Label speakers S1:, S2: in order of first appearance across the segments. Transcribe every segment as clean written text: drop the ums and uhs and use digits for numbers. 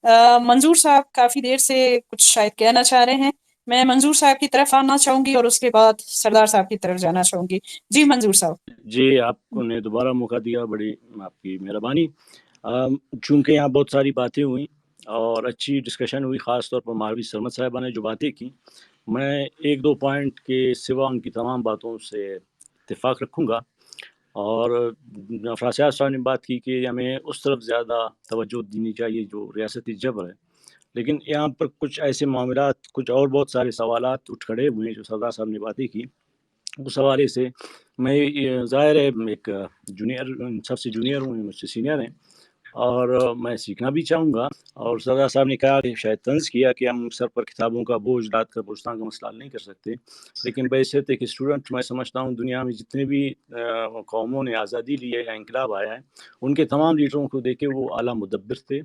S1: منظور صاحب کافی دیر سے کچھ شاید کہنا چاہ رہے ہیں. میں منظور صاحب کی طرف آنا چاہوں گی اور اس کے بعد سردار صاحب کی طرف جانا چاہوں گی. جی منظور صاحب.
S2: جی آپ کو نے دوبارہ موقع دیا، بڑی آپ کی مہربانی. چونکہ یہاں بہت ساری باتیں ہوئیں اور اچھی ڈسکشن ہوئی، خاص طور پر ماروی سرمد صاحبہ نے جو باتیں کی، میں ایک دو پوائنٹ کے سوا ان کی تمام باتوں سے اتفاق رکھوں گا. اور افراسیاب صاحب نے بات کی کہ ہمیں اس طرف زیادہ توجہ دینی چاہیے جو ریاستی جبر ہے، لیکن یہاں پر کچھ ایسے معاملات، کچھ اور بہت سارے سوالات اٹھ کھڑے ہوئے ہیں جو سردار صاحب نے باتیں کی. اس حوالے سے میں ظاہر ہے ایک جونیئر، سب سے جونیئر ہوں، مجھ سے سینئر ہیں اور میں سیکھنا بھی چاہوں گا. اور سردار صاحب نے کہا کہ شاید طنز کیا کہ ہم سر پر کتابوں کا بوجھ ڈال کر بلوچستان کا مسئلہ حل نہیں کر سکتے، لیکن بحیثیت ایک اسٹوڈنٹ میں سمجھتا ہوں دنیا میں جتنے بھی قوموں نے آزادی لی ہے یا انقلاب آیا ہے، ان کے تمام لیڈروں کو دیکھے وہ اعلیٰ مدبر تھے،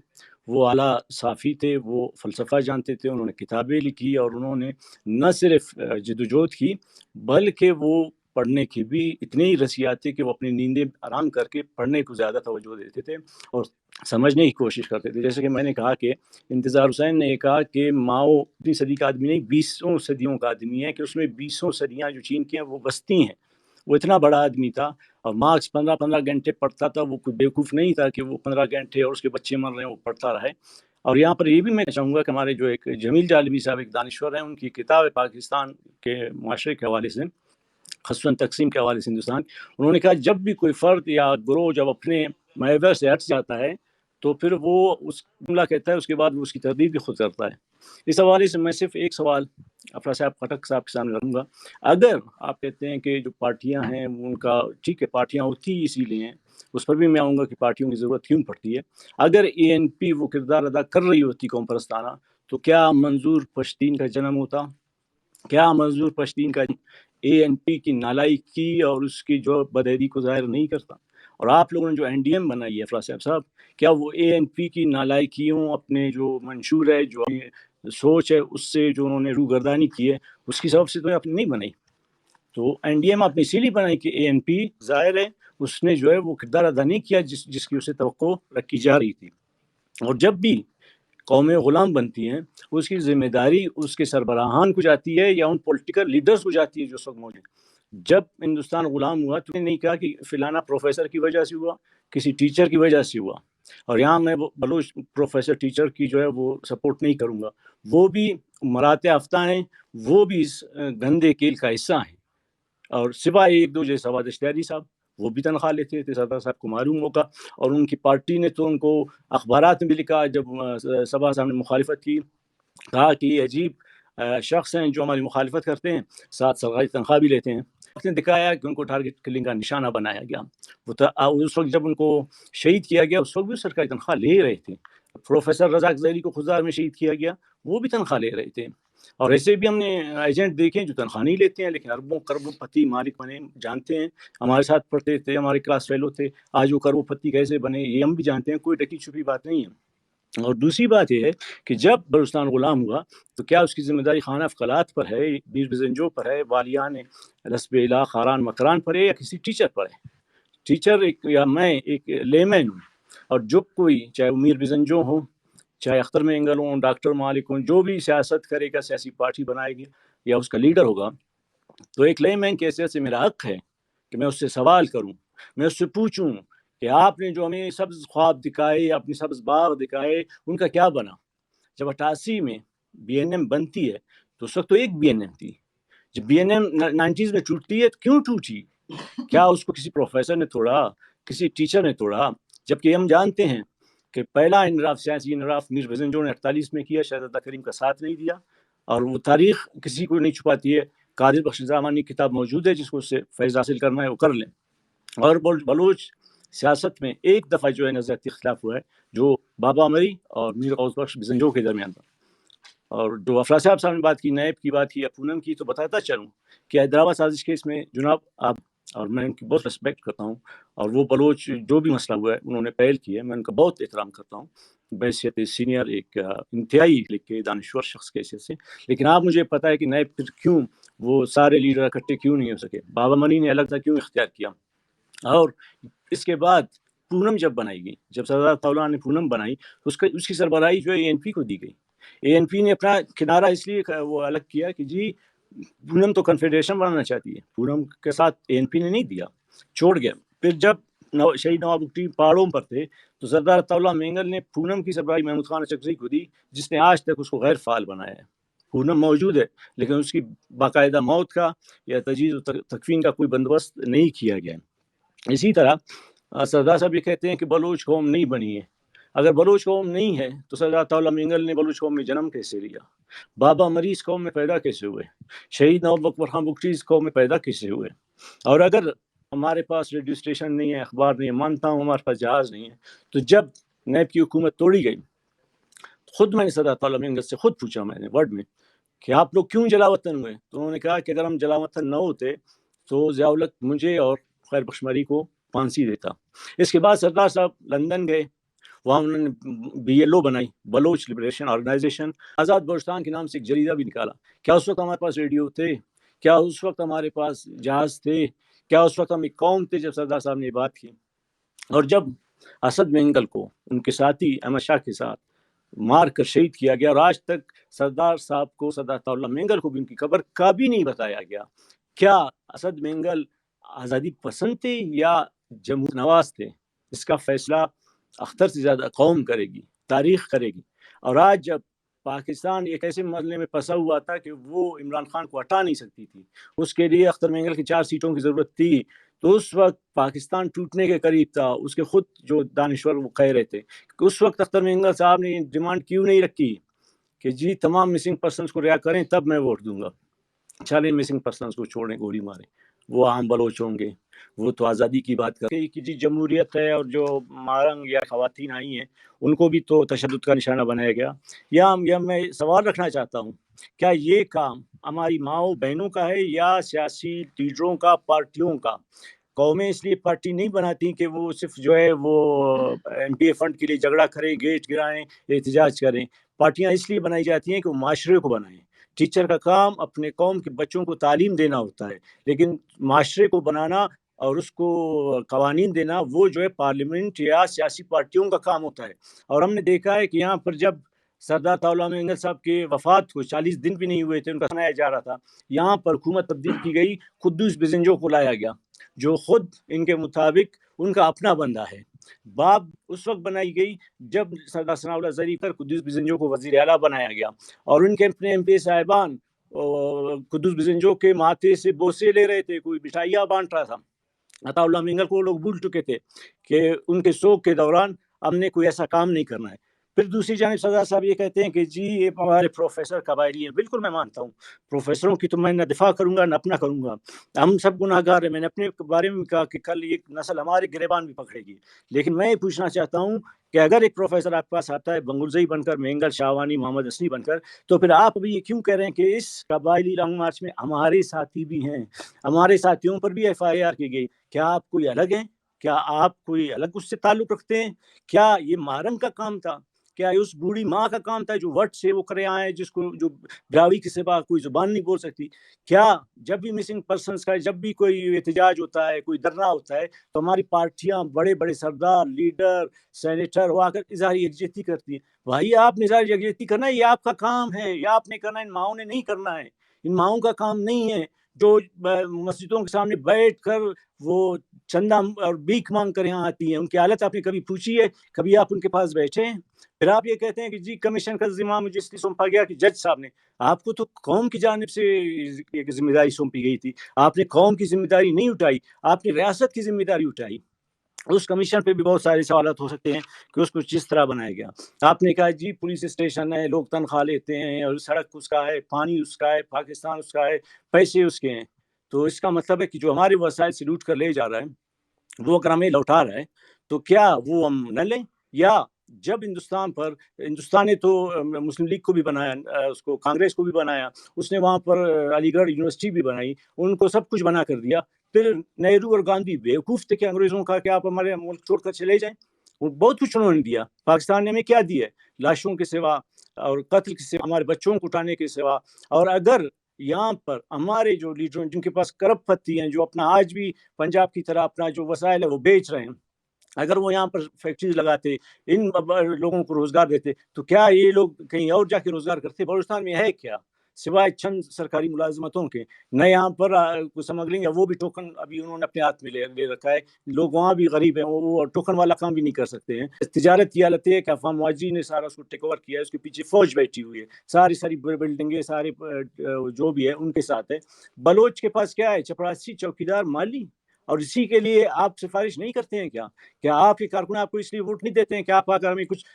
S2: وہ اعلیٰ صافی تھے، وہ فلسفہ جانتے تھے، انہوں نے کتابیں لکھی اور انہوں نے نہ صرف جدوجہد کی بلکہ وہ پڑھنے کی بھی اتنے ہی رسیات تھے کہ وہ اپنی نیندیں آرام کر کے پڑھنے کو زیادہ توجہ دیتے تھے اور سمجھنے کی کوشش کرتے تھے. جیسے کہ میں نے کہا کہ انتظار حسین نے یہ کہا کہ ماؤ اتنی صدی کا آدمی نہیں، 20 صدیوں کا آدمی ہے، کہ اس میں 20 صدیاں جو چین کی ہیں وہ بستی ہیں. وہ اتنا بڑا آدمی تھا اور مارکس 15 گھنٹے پڑھتا تھا. وہ کوئی بیوقوف نہیں تھا کہ وہ 15 گھنٹے اور اس کے بچے مر رہے ہیں وہ پڑھتا رہے. اور یہاں پر یہ بھی میں چاہوں گا کہ ہمارے جو ایک جمیل جالبی صاحب ایک دانشور ہیں، ان کی کتاب ہے پاکستان کے معاشرے کے حوالے سے، خصوصاً تقسیم کے حوالے سے ہندوستان، انہوں نے کہا جب بھی کوئی فرد یا گروہ جب اپنے محور سے ہٹ جاتا ہے تو پھر وہ اس جملہ کہتا ہے، اس کے بعد وہ اس کی تردید بھی خود کرتا ہے. اس حوالے سے میں صرف ایک سوال افرا صاحب خٹک صاحب کے سامنے رکھوں گا. اگر آپ کہتے ہیں کہ جو پارٹیاں ہیں ان کا ٹھیک ہے، پارٹیاں ہوتی اسی لیے ہیں، اس پر بھی میں آؤں گا کہ پارٹیوں کی ضرورت کیوں پڑتی ہے. اگر اے این پی وہ کردار ادا کر رہی ہوتی قوم پرستانہ، تو کیا منظور پشتین کا جنم ہوتا؟ کیا منظور پشتین کا اے این پی کی نالائکی اور اس کی جو بدعہدی کو ظاہر نہیں کرتا؟ اور آپ لوگوں نے جو این ڈی ایم بنائی ہے افرا صاحب، کیا وہ اے این پی کی نالائکیوں، اپنے جو منشور ہے، جو سوچ ہے، اس سے جو انہوں نے روگردانی کی ہے، اس کی سبب سے تو آپ نے نہیں بنائی؟ تو این ڈی ایم آپ نے اسی لیے بنائی کہ اے این پی ظاہر ہے اس نے جو ہے وہ کردار ادا نہیں کیا جس کی اسے توقع رکھی جا رہی تھی. اور جب بھی قومیں غلام بنتی ہیں، اس کی ذمہ داری اس کے سربراہان کو جاتی ہے یا ان پولیٹیکل لیڈرز کو جاتی ہے جو اس وقت موجود ہیں. جب ہندوستان غلام ہوا تو نے نہیں کہا کہ فلانا پروفیسر کی وجہ سے ہوا، کسی ٹیچر کی وجہ سے ہوا. اور یہاں میں بلوچ پروفیسر ٹیچر کی جو ہے وہ سپورٹ نہیں کروں گا، وہ بھی مراتع یافتہ ہیں، وہ بھی اس گندے کیل کا حصہ ہیں. اور سوائے ایک دو جیسے سواد اشتیاری صاحب، وہ بھی تنخواہ لیتے تھے، سردار صاحب کو معلوم ہوگا. اور ان کی پارٹی نے تو ان کو اخبارات میں بھی لکھا، جب سبا صاحب نے مخالفت کی، کہا کہ یہ عجیب شخص ہیں جو ہماری مخالفت کرتے ہیں، ساتھ سرکاری تنخواہ بھی لیتے ہیں. وقت نے دکھایا کہ ان کو ٹارگٹ کلنگ کا نشانہ بنایا گیا. اس وقت جب ان کو شہید کیا گیا اس وقت بھی سرکاری تنخواہ لے رہے تھے. پروفیسر رزاق زہری کو خزار میں شہید کیا گیا، وہ بھی تنخواہ لے رہے تھے. اور ایسے بھی ہم نے ایجنٹ دیکھے جو تنخواہ نہیں لیتے ہیں لیکن اربوں کربوں پتی مالک بنے، جانتے ہیں، ہمارے ساتھ پڑھتے تھے، ہمارے کلاس فیلو تھے. آج وہ کربوں پتی کیسے بنے یہ ہم بھی جانتے ہیں، کوئی ڈکی چھپی بات نہیں ہے. اور دوسری بات یہ ہے کہ جب بلوچستان غلام ہوا تو کیا اس کی ذمہ داری خانہ افقلات پر ہے، میر بزنجو پر ہے، والیان رسب الا خاران مکران پر ہے، یا کسی ٹیچر پر ہے؟ ٹیچر یا میں ایک لیمن ہوں، اور جو کوئی چاہے وہ میر بزنجو ہوں، چاہے اختر مینگل ہوں، ڈاکٹر مالک ہوں، جو بھی سیاست کرے گا، سیاسی پارٹی بنائے گی یا اس کا لیڈر ہوگا، تو ایک لیمن کی حیثیت سے میرا حق ہے کہ میں اس سے سوال کروں، میں اس سے پوچھوں کہ آپ نے جو ہمیں سبز خواب دکھائے، اپنی سبز باغ دکھائے، ان کا کیا بنا؟ جب 88 میں بی این ایم بنتی ہے تو اس وقت تو ایک بی این ایم تھی. جب بی این ایم 90s میں ٹوٹتی ہے تو کیوں ٹوٹی؟ کیا اس کو کسی پروفیسر نے توڑا، کسی ٹیچر نے توڑا؟ جبکہ ہم جانتے ہیں کہ پہلا انحراف، سیاسی انحراف میر بزنجو نے 48 میں کیا، شہزادہ کریم کا ساتھ نہیں دیا. اور وہ تاریخ کسی کو نہیں چھپاتی ہے. قادر بخش زمانی کی کتاب موجود ہے، جس کو اس سے فیض حاصل کرنا ہے وہ کر لیں. اور بلوچ سیاست میں ایک دفعہ جو ہے نظریاتی اختلاف ہوا ہے، جو بابا مری اور میر غوث بخش بزنجو کے درمیان تھا. اور جو افرا صاحب نے بات کی، نیب کی بات کی یا پونم کی، تو بتاتا چلوں کہ حیدرآباد سازش کیس میں جناب آپ، اور میں ان کی بہت ریسپیکٹ کرتا ہوں، اور وہ بلوچ جو بھی مسئلہ ہوا ہے انہوں نے پہل کی ہے، میں ان کا بہت احترام کرتا ہوں بحیثیت سینئر ایک انتہائی لکھے دانشور شخص کے حیثیت سے. لیکن آپ مجھے پتہ ہے کہ نیب پھر کیوں وہ سارے لیڈر اکٹھے کیوں نہیں ہو سکے، بابا منی نے الگ تھا کیوں اختیار کیا. اور اس کے بعد پونم جب بنائی گئی، جب سردار طاولہ نے پونم بنائی تو اس کی سربراہی جو ہے اے این پی کو دی گئی. اے این پی نے اپنا کنارہ اس لیے وہ الگ کیا کہ جی پونم تو کنفیڈریشن بنانا چاہتی ہے، پونم کے ساتھ اے این پی نے نہیں دیا، چھوڑ گیا. پھر جب شہید نواب بگٹی پہاڑوں پر تھے تو سردار طاولہ مینگل نے پونم کی سربراہی محمود خان اچکزئی کو دی، جس نے آج تک اس کو غیر فعال بنایا ہے. پونم موجود ہے لیکن اس کی باقاعدہ موت کا یا تجویز و تکفین کا کوئی بندوبست نہیں کیا گیا. اسی طرح سردار صاحب یہ کہتے ہیں کہ بلوچ قوم نہیں بنی ہے. اگر بلوچ قوم نہیں ہے تو سردار طاولہ مینگل نے بلوچ قوم میں جنم کیسے لیا؟ بابا مریض قوم میں پیدا کیسے ہوئے؟ شہید نواب اکبر خان بگٹی قوم میں پیدا کیسے ہوئے؟ اور اگر ہمارے پاس ریڈیو اسٹیشن نہیں ہے، اخبار نہیں ہے، مانتا ہوں ہمارے پاس جہاز نہیں ہے، تو جب نیب کی حکومت توڑی گئی خود میں نے سردار طاولہ مینگل سے خود پوچھا میں نے ورڈ میں کہ آپ لوگ کیوں جلا وطن ہوئے؟ تو انہوں نے کہا کہ اگر ہم جلا وطن نہ ہوتے تو ضیاء الحق مجھے اور خیر بخش مری کو پھانسی دیتا. اس کے بعد سردار صاحب لندن گئے، وہاں انہوں نے بی ایل او بنائی، بلوچ لبریشن آرگنائزیشن. آزاد بلوچستان کے نام سے ایک جریدہ بھی نکالا. کیا اس وقت ہمارے پاس ریڈیو تھے؟ کیا اس وقت ہمارے پاس جہاز تھے؟ کیا اس وقت ہم ایک قوم تھے جب سردار صاحب نے یہ بات کی؟ اور جب اسد مینگل کو ان کے ساتھی احمد شاہ کے ساتھ مار کر شہید کیا گیا، اور آج تک سردار صاحب کو، سردار طاولہ مینگل کو بھی ان کی قبر کا بھی نہیں بتایا گیا. کیا اسد مینگل آزادی پسند تھے یا جمہور نواز تھے؟ اس کا فیصلہ اختر سے زیادہ قوم کرے گی، تاریخ کرے گی. اور آج جب پاکستان ایک ایسے مرحلے میں پھنسا ہوا تھا کہ وہ عمران خان کو ہٹا نہیں سکتی تھی، اس کے لیے اختر مینگل کی 4 سیٹوں کی ضرورت تھی، تو اس وقت پاکستان ٹوٹنے کے قریب تھا. اس کے خود جو دانشور وہ کہہ رہے تھے کہ اس وقت اختر مینگل صاحب نے ڈیمانڈ کیوں نہیں رکھی کہ جی تمام مسنگ پرسنس کو رہا کریں تب میں ووٹ دوں گا. چلے مسنگ پرسنس کو چھوڑیں، گولی ماریں، وہ عام بلوچ ہوں گے، وہ تو آزادی کی بات کریں کہ جی جمہوریت ہے، اور جو مارنگ یا خواتین آئی ہیں ان کو بھی تو تشدد کا نشانہ بنایا گیا. یا میں سوال رکھنا چاہتا ہوں، کیا یہ کام ہماری ماؤں بہنوں کا ہے یا سیاسی لیڈروں کا، پارٹیوں کا؟ قومیں اس لیے پارٹی نہیں بناتی کہ وہ صرف جو ہے وہ ایم پی اے فنڈ کے لیے جھگڑا کریں، گیٹ گرائیں، احتجاج کریں. پارٹیاں اس لیے بنائی جاتی ہیں کہ وہ معاشرے کو بنائیں. ٹیچر کا کام اپنے قوم کے بچوں کو تعلیم دینا ہوتا ہے، لیکن معاشرے کو بنانا اور اس کو قوانین دینا وہ جو ہے پارلیمنٹ یا سیاسی پارٹیوں کا کام ہوتا ہے. اور ہم نے دیکھا ہے کہ یہاں پر جب سردار طاولہ مینگل صاحب کے وفات کو 40 دن بھی نہیں ہوئے تھے، ان کا سنایا جا رہا تھا، یہاں پر حکومت تبدیل کی گئی، قدوس بزنجو کو لایا گیا جو خود ان کے مطابق ان کا اپنا بندہ ہے. باب اس وقت بنائی گئی جب سردار ثناء اللہ زرعی پر قدوس بزنجو کو وزیر اعلیٰ بنایا گیا، اور ان کے اپنے ایم پی صاحبان قدوس بزنجو کے ماتھے سے بوسے لے رہے تھے، کوئی مٹھائیاں بانٹ رہا تھا. عطا اللہ مینگل کو لوگ بھول چکے تھے کہ ان کے سوگ کے دوران ہم نے کوئی ایسا کام نہیں کرنا ہے. پھر دوسری جانب سردار صاحب یہ کہتے ہیں کہ جی یہ ہمارے پروفیسر قبائلی ہیں. بالکل میں مانتا ہوں، پروفیسروں کی تو میں نہ دفاع کروں گا نہ اپنا کروں گا، ہم سب گناہ گار ہیں. میں نے اپنے بارے میں کہا کہ کل یہ نسل ہمارے گریبان بھی پکڑے گی. لیکن میں یہ پوچھنا چاہتا ہوں کہ اگر ایک پروفیسر آپ کے پاس آتا ہے بنگلزئی بن کر، مینگل، شاہوانی، محمد حسنی بن کر، تو پھر آپ ابھی یہ کیوں کہہ رہے ہیں کہ اس قبائلی لانگ مارچ میں ہمارے ساتھی بھی ہیں، ہمارے ساتھیوں پر بھی ایف آئی آر کی گئی؟ کیا آپ کوئی الگ ہیں؟ کیا آپ کوئی الگ اس سے تعلق رکھتے ہیں؟ کیا یہ مارنگ کا کام تھا؟ کیا اس بوڑھی ماں کا کام تھا جو وٹ سے وہ کرے آئے، جس کو جو براوی کے سوا کوئی زبان نہیں بول سکتی؟ کیا جب بھی مسنگ پرسنس کا، جب بھی کوئی احتجاج ہوتا ہے، کوئی دھرنا ہوتا ہے، تو ہماری پارٹیاں، بڑے بڑے سردار، لیڈر، سینیٹر وہ آ کر اظہار یکجہتی کرتی ہیں؟ بھائی آپ نے اظہار یکجہتی کرنا ہے، یہ آپ کا کام ہے، یہ آپ نے کرنا ہے، ان ماؤں نے نہیں کرنا ہے. ان ماؤں کا کام نہیں ہے جو مسجدوں کے سامنے بیٹھ کر وہ چندہ اور بھیک مانگ کر یہاں آتی ہیں. ان کی حالت آپ نے کبھی پوچھی ہے؟ کبھی آپ ان کے پاس بیٹھے ہیں؟ پھر آپ یہ کہتے ہیں کہ جی کمیشن کا ذمہ مجھے اس لیے سونپا گیا کہ جج صاحب نے. آپ کو تو قوم کی جانب سے ایک ذمہ داری سونپی گئی تھی، آپ نے قوم کی ذمہ داری نہیں اٹھائی، آپ نے ریاست کی ذمہ داری اٹھائی. اس کمیشن پہ بھی بہت سارے سوالات ہو سکتے ہیں کہ اس کو جس طرح بنایا گیا. آپ نے کہا جی پولیس اسٹیشن ہے، لوگ تنخواہ لیتے ہیں، اور سڑک اس کا ہے، پانی اس کا ہے، پاکستان اس کا ہے، پیسے اس کے ہیں. تو اس کا مطلب ہے کہ جو ہمارے وسائل سے لوٹ کر لے جا رہا ہے وہ اگر ہمیں لوٹا رہا ہے تو کیا وہ ہم نہ لیں؟ یا جب ہندوستان نے تو مسلم لیگ کو بھی بنایا، اس کو کانگریس کو بھی بنایا، اس نے وہاں پر علی گڑھ یونیورسٹی بھی بنائی، ان کو سب کچھ بنا کر دیا. پھر نہرو اور گاندھی بیوقوف تھے کہ انگریزوں کا کہ آپ ہمارے ملک چھوڑ کر چلے جائیں. وہ بہت کچھ انہوں نے دیا. پاکستان نے ہمیں کیا دیا ہے؟ لاشوں کے سوا اور قتل کے سوا، ہمارے بچوں کو اٹھانے کے سوا. اور اگر یہاں پر ہمارے جو لیڈر جن کے پاس کرب پتی ہیں، جو اپنا آج بھی پنجاب کی طرح اپنا جو وسائل ہے وہ بیچ رہے ہیں، اگر وہ یہاں پر فیکٹریز لگاتے، ان لوگوں کو روزگار دیتے، تو کیا یہ لوگ کہیں اور جا کے روزگار کرتے؟ بلوچستان میں ہے کیا سوائے چند سرکاری ملازمتوں کے؟ نہ یہاں پر سمگلنگ ہے، وہ بھی ٹوکن ابھی انہوں نے اپنے ہاتھ میں لے رکھا ہے. لوگ وہاں بھی غریب ہیں، وہ ٹوکن والا کام بھی نہیں کر سکتے ہیں. تجارت کی حالت ہے کہ افواہ مواجی نے سارا اس کو ٹیک اوور کیا ہے، اس کے پیچھے فوج بیٹھی ہوئی ہے، ساری بلڈنگیں سارے جو بھی ہے ان کے ساتھ ہے. بلوچ کے پاس کیا ہے؟ چپراسی، چوکیدار، مالی. اور اسی کے لیے آپ سفارش نہیں کرتے ہیں کیا آپ کے کارکن آپ کو اس لیے ووٹ نہیں دیتے ہیں کہ آپ اگر ہمیں کچھ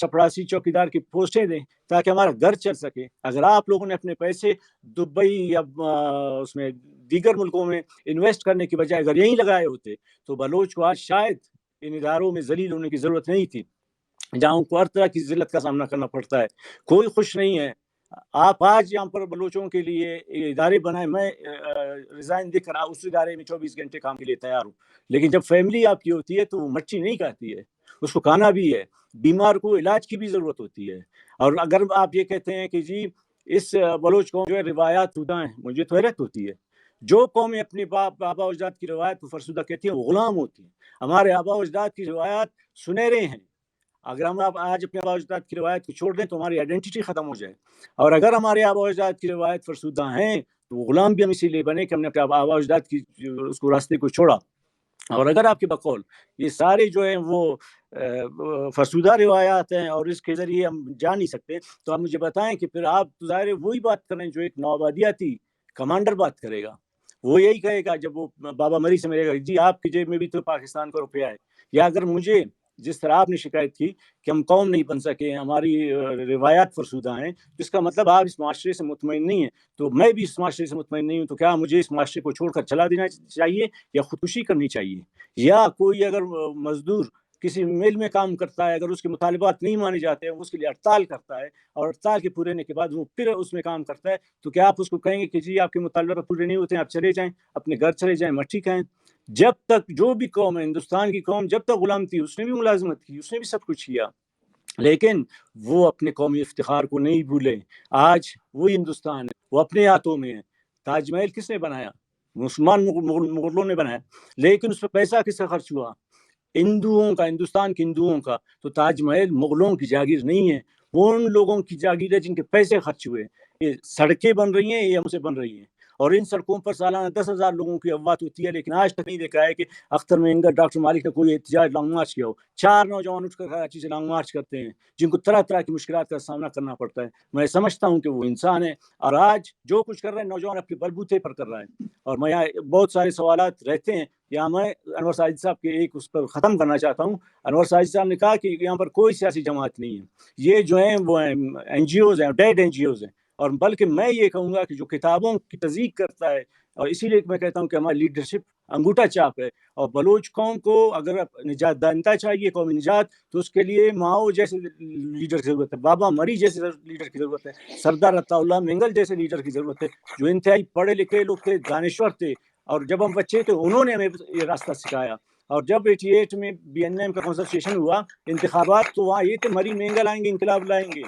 S2: چپراسی چوکیدار کی پوسٹیں دیں تاکہ ہمارا گھر چل سکے؟ اگر آپ لوگوں نے اپنے پیسے دبئی یا اس میں دیگر ملکوں میں انویسٹ کرنے کی بجائے اگر یہیں لگائے ہوتے تو بلوچ کو آج شاید ان اداروں میں ذلیل ہونے کی ضرورت نہیں تھی، جہاں ان کو ہر طرح کی ذلت کا سامنا کرنا پڑتا ہے. کوئی خوش نہیں ہے. آپ آج یہاں پر بلوچوں کے لیے ادارے بنائیں، میں ریزائن دے کر اس ادارے میں 24 گھنٹے کام کے لیے تیار ہوں، لیکن جب فیملی آپ کی ہوتی ہے تو وہ مچھی نہیں کھاتی ہے، اس کو کھانا بھی ہے، بیمار کو علاج کی بھی ضرورت ہوتی ہے. اور اگر آپ یہ کہتے ہیں کہ جی اس بلوچ قوم جو ہے روایات فرسودہ ہیں، مجھے تو حیرت ہوتی ہے. جو قومیں اپنے آبا و اجداد کی روایت کو فرسودہ کہتی ہیں وہ غلام ہوتی ہیں. ہمارے آبا و اجداد کی روایات سنہرے ہیں. اگر ہم آج اپنے آبا و اجداد کی روایت کو چھوڑ دیں تو ہماری آئیڈینٹی ختم ہو جائے. اور اگر ہمارے آبا و اجداد کی روایت فرسودہ ہیں تو وہ غلام بھی ہم اسی لیے بنے کہ ہم نے اپنے آبا و اجداد کی اس کو راستے کو چھوڑا. اور اگر آپ کے بقول یہ سارے جو ہیں وہ فرسودہ روایات ہیں اور اس کے ذریعے ہم جا نہیں سکتے، تو آپ مجھے بتائیں کہ پھر آپ ظاہر وہی بات کریں جو ایک نوآبادیاتی کمانڈر بات کرے گا. وہ یہی کہے گا جب وہ بابا مری سے ملے گا، جی آپ کی جیب میں بھی تو پاکستان کا روپیہ ہے. یا اگر مجھے جس طرح آپ نے شکایت کی کہ ہم قوم نہیں بن سکے، ہماری روایات فرسودہ ہیں، جس کا مطلب آپ اس معاشرے سے مطمئن نہیں ہیں، تو میں بھی اس معاشرے سے مطمئن نہیں ہوں. تو کیا مجھے اس معاشرے کو چھوڑ کر چلا دینا چاہیے یا خودکشی کرنی چاہیے؟ یا کوئی اگر مزدور کسی مل میں کام کرتا ہے، اگر اس کے مطالبات نہیں مانے جاتے ہیں، اس کے لیے ہڑتال کرتا ہے اور ہڑتال کے پورے ہونے کے بعد وہ پھر اس میں کام کرتا ہے، تو کیا آپ اس کو کہیں گے کہ جی آپ کے مطالبات پورے نہیں ہوتے ہیں، آپ چلے جائیں، اپنے گھر چلے جائیں، مٹی کھائیں؟ جب تک جو بھی قوم ہے، ہندوستان کی قوم جب تک غلام تھی، اس نے بھی ملازمت کی، اس نے بھی سب کچھ کیا، لیکن وہ اپنے قومی افتخار کو نہیں بھولے. آج وہی ہندوستان ہے، وہ اپنے ہاتھوں میں ہے. تاج محل کس نے بنایا؟ مسلمان مغلوں نے بنایا، لیکن اس پہ پیسہ کس کا خرچ ہوا؟ ہندوؤں کا، ہندوستان کے ہندوؤں کا. تو تاج محل مغلوں کی جاگیر نہیں ہے، وہ ان لوگوں کی جاگیر ہے جن کے پیسے خرچ ہوئے. یہ سڑکیں بن رہی ہیں، یہ ہم سے بن رہی ہیں، اور ان سڑکوں پر سالانہ 10,000 لوگوں کی اموات ہوتی ہے، لیکن آج تک نہیں دیکھا ہے کہ اختر مینگر، ڈاکٹر مالک نے کوئی احتجاج لانگ مارچ کیا ہو. 4 نوجوان اٹھ کر کراچی سے لانگ مارچ کرتے ہیں جن کو طرح طرح کی مشکلات کا سامنا کرنا پڑتا ہے. میں سمجھتا ہوں کہ وہ انسان ہے، اور آج جو کچھ کر رہے ہیں نوجوان اپنے بلبوتے پر کر رہا ہے. اور میں یہاں بہت سارے سوالات رہتے ہیں، یا میں انور ساجد صاحب کے ایک اس پر ختم کرنا چاہتا ہوں. انور ساجد صاحب نے کہا کہ یہاں پر کوئی سیاسی جماعت نہیں ہے، یہ جو ہیں وہ این جی اوز ہیں، ڈیڈ این جی اوز ہیں. اور بلکہ میں یہ کہوں گا کہ جو کتابوں کی تصدیق کرتا ہے، اور اسی لیے میں کہتا ہوں کہ ہماری لیڈرشپ انگوٹھا چاپ ہے. اور بلوچ قوم کو اگر نجات دہندہ چاہیے، قومی نجات، تو اس کے لیے ماؤ جیسے لیڈر کی ضرورت ہے، بابا مری جیسے لیڈر کی ضرورت ہے، سردار عطا اللہ مینگل جیسے لیڈر کی ضرورت ہے، جو انتہائی پڑھے لکھے لوگ تھے، دانشور تھے، اور جب ہم بچے تھے انہوں نے ہمیں یہ راستہ سکھایا. اور جب 88 میں بی این ایم کا کنسلٹیشن ہوا انتخابات، تو وہاں یہ تھے مری مینگل آئیں گے، انقلاب لائیں گے.